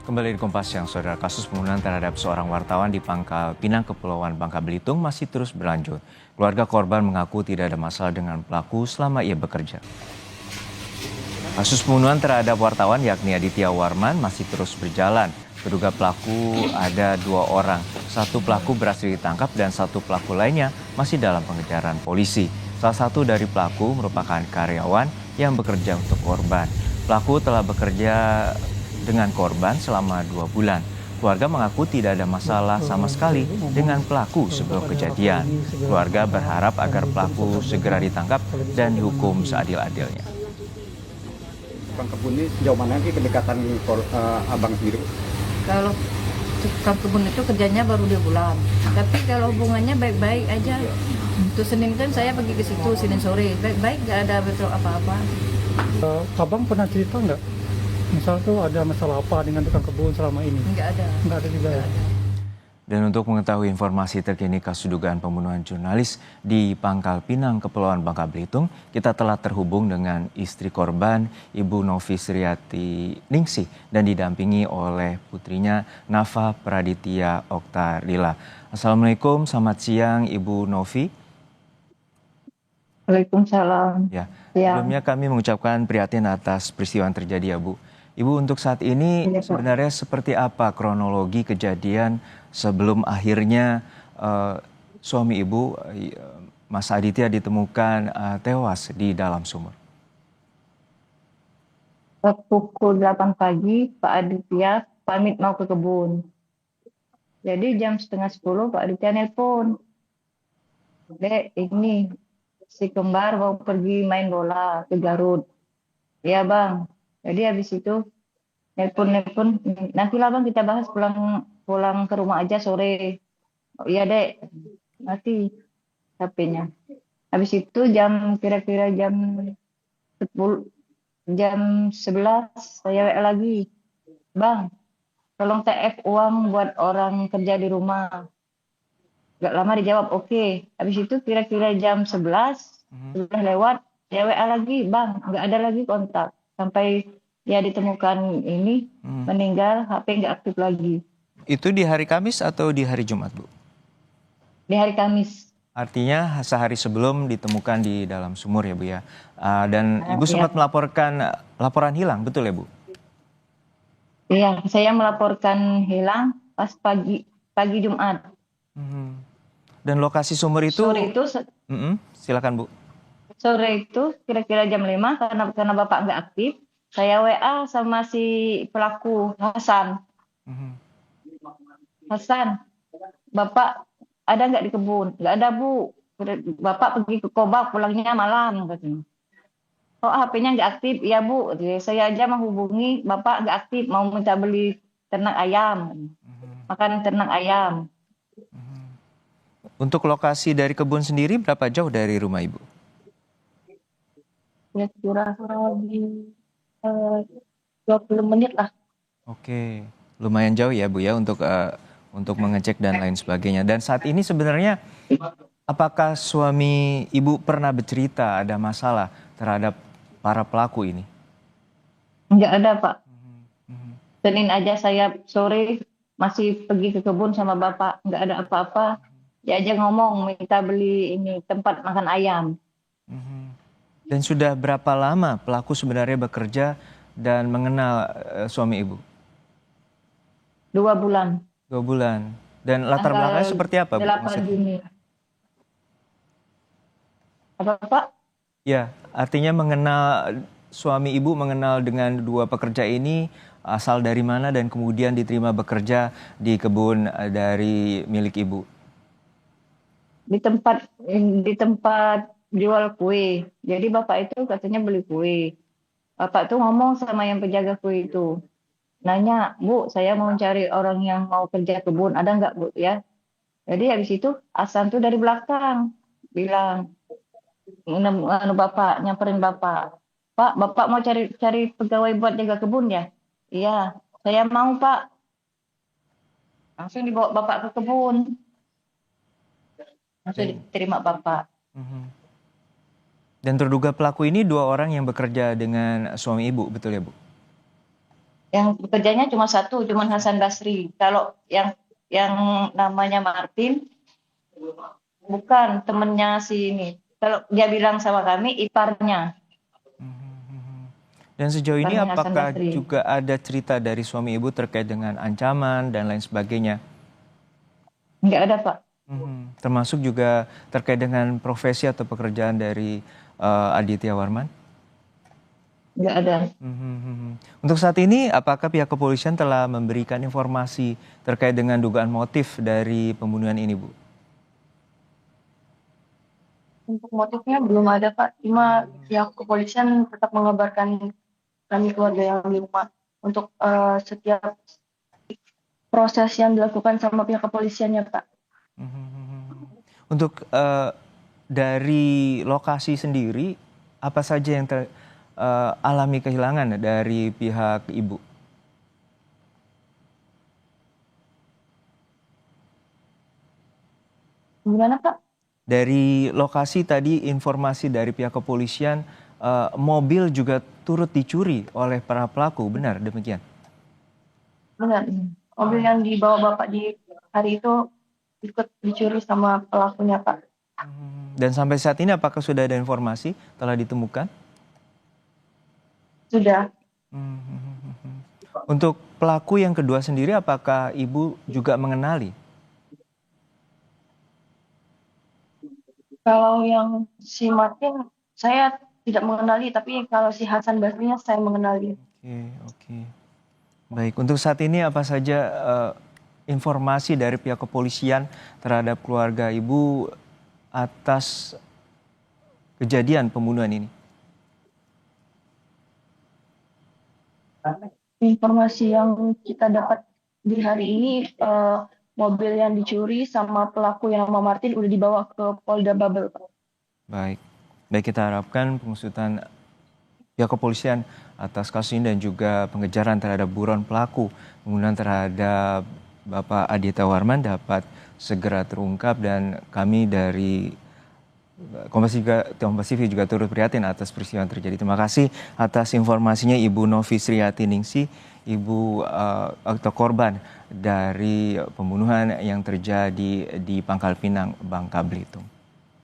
Kembali di Kompas Siang, Saudara. Kasus pembunuhan terhadap seorang wartawan di Pangkal Pinang, Kepulauan Bangka Belitung masih terus berlanjut. Keluarga korban mengaku tidak ada masalah dengan pelaku selama ia bekerja. Kasus pembunuhan terhadap wartawan yakni Aditya Warman masih terus berjalan. Terduga pelaku ada 2 orang. Satu pelaku berhasil ditangkap dan satu pelaku lainnya masih dalam pengejaran polisi. Salah satu dari pelaku merupakan karyawan yang bekerja untuk korban. Pelaku telah bekerja dengan korban selama 2 bulan. Keluarga mengaku tidak ada masalah sama sekali dengan pelaku sebelum kejadian. Keluarga berharap agar pelaku segera ditangkap dan dihukum seadil-adilnya. Bang Kebun ini sejauh mana sih kedekatan abang sendiri? Kalau tukang kebun itu kerjanya baru 2 bulan, tapi kalau hubungannya baik-baik aja. Untuk Senin kan saya pergi ke situ, Senin sore, baik-baik, gak ada betul apa-apa. Abang pernah cerita nggak? Misal tuh ada masalah apa dengan tukang kebun selama ini? Nggak ada. Nggak ada juga ya? Dan untuk mengetahui informasi terkini kasus dugaan pembunuhan jurnalis di Pangkal Pinang, Kepulauan Bangka Belitung, kita telah terhubung dengan istri korban, Ibu Novi Sriati Ningsih, dan didampingi oleh putrinya Nafa Praditya Oktarila. Assalamualaikum, selamat siang Ibu Novi. Waalaikumsalam. Ya, Ya. sebelumnya kami mengucapkan prihatin atas peristiwa yang terjadi ya Bu. Ibu, untuk saat ini Ya, Pak. sebenarnya seperti apa kronologi kejadian sebelum akhirnya suami Ibu, Mas Aditya, ditemukan tewas di dalam sumur? Pukul 8 pagi, Pak Aditya pamit mau ke kebun. Jadi jam setengah 10 Pak Aditya nelpon. Dek, ini si kembar mau pergi main bola ke Garut. Iya bang. Jadi habis itu nelpon, nantilah bang kita bahas pulang ke rumah aja sore. Oh, iya dek, nanti HP-nya. Habis itu kira-kira jam 10, jam 11 saya WA lagi. Bang, tolong TF uang buat orang kerja di rumah. Gak lama dijawab oke. Habis itu kira-kira jam 11 sudah lewat, saya WA lagi, bang, nggak ada lagi kontak. Sampai ya ditemukan ini meninggal, HP nggak aktif lagi. Itu di hari Kamis atau di hari Jumat, Bu? Di hari Kamis. Artinya sehari sebelum ditemukan di dalam sumur ya Bu ya. Dan Ibu Iya. sempat melaporkan laporan hilang, betul ya Bu? Iya, saya melaporkan hilang pas pagi Jumat. Dan lokasi sumur itu, silakan Bu. Sore itu kira-kira jam 5 karena Bapak nggak aktif, saya WA sama si pelaku Hasan. Hasan, Bapak ada nggak di kebun? Nggak ada Bu. Bapak pergi ke Kobak, pulangnya malam katanya. Oh, HP-nya nggak aktif, ya Bu. Saya aja menghubungi Bapak nggak aktif, mau minta beli ternak ayam, makan ternak ayam. Untuk lokasi dari kebun sendiri berapa jauh dari rumah Ibu? Kira-kira di 20 menit lah. Oke, lumayan jauh ya Bu ya untuk mengecek dan lain sebagainya. Dan saat ini sebenarnya apakah suami Ibu pernah bercerita ada masalah terhadap para pelaku ini? Nggak ada Pak. Senin aja saya sore masih pergi ke kebun sama Bapak, nggak ada apa-apa. Dia aja ngomong minta beli ini tempat makan ayam. Dan sudah berapa lama pelaku sebenarnya bekerja dan mengenal suami Ibu? 2 bulan. 2 bulan. Dan latar belakangnya seperti apa, Bu? 8 Juni. Apa Pak? Ya, artinya suami Ibu mengenal dengan 2 pekerja ini asal dari mana dan kemudian diterima bekerja di kebun dari milik Ibu? Di tempat jual kue. Jadi Bapak itu katanya beli kue. Bapak tuh ngomong sama yang penjaga kue itu. Nanya, Bu, saya mau cari orang yang mau kerja kebun. Ada nggak Bu ya? Jadi habis itu Hasan tuh dari belakang bilang, Bapak nyamperin Bapak. Pak, Bapak mau cari pegawai buat jaga kebun ya? Iya, saya mau Pak. Langsung dibawa Bapak ke kebun. Langsung diterima Bapak. Dan terduga pelaku ini 2 orang yang bekerja dengan suami Ibu, betul ya Bu? Yang bekerjanya cuma satu, cuma Hasan Basri. Kalau yang namanya Martin bukan temennya si ini. Kalau dia bilang sama kami iparnya, Dan sejauh ini iparnya Hasan apakah Basri. juga ada cerita dari suami ibu terkait dengan ancaman dan lain sebagainya? Enggak ada, Pak. Termasuk juga terkait dengan profesi atau pekerjaan dari Aditya Warman? Enggak ada. Untuk saat ini, apakah pihak kepolisian telah memberikan informasi terkait dengan dugaan motif dari pembunuhan ini, Bu? Untuk motifnya belum ada, Pak. Cuma pihak kepolisian tetap mengabarkan kami keluarga yang di rumah untuk setiap proses yang dilakukan sama pihak kepolisiannya, Pak. Untuk dari lokasi sendiri, apa saja yang alami kehilangan dari pihak ibu? Gimana, Pak? Dari lokasi tadi informasi dari pihak kepolisian, mobil juga turut dicuri oleh para pelaku, benar demikian? Benar. Mobil yang dibawa Bapak di hari itu ikut dicuri sama pelakunya, Pak. Dan sampai saat ini apakah sudah ada informasi telah ditemukan? Sudah. Untuk pelaku yang kedua sendiri, apakah ibu juga mengenali? Kalau yang si Martin, saya tidak mengenali, tapi kalau si Hasan Basrinya saya mengenali. Oke. Baik, untuk saat ini apa saja informasi dari pihak kepolisian terhadap keluarga ibu atas kejadian pembunuhan ini? Informasi yang kita dapat di hari ini, mobil yang dicuri sama pelaku yang nama Martin udah dibawa ke Polda Babel, Pak. Baik, kita harapkan pengusutan pihak kepolisian atas kasus ini dan juga pengejaran terhadap buron pelaku pembunuhan terhadap Bapak Aditya Warman dapat segera terungkap, dan kami dari Kompas TV juga turut prihatin atas peristiwa yang terjadi. Terima kasih atas informasinya Ibu Novi Sriati Ningsih, Ibu atau korban dari pembunuhan yang terjadi di Pangkal Pinang, Bangka Belitung.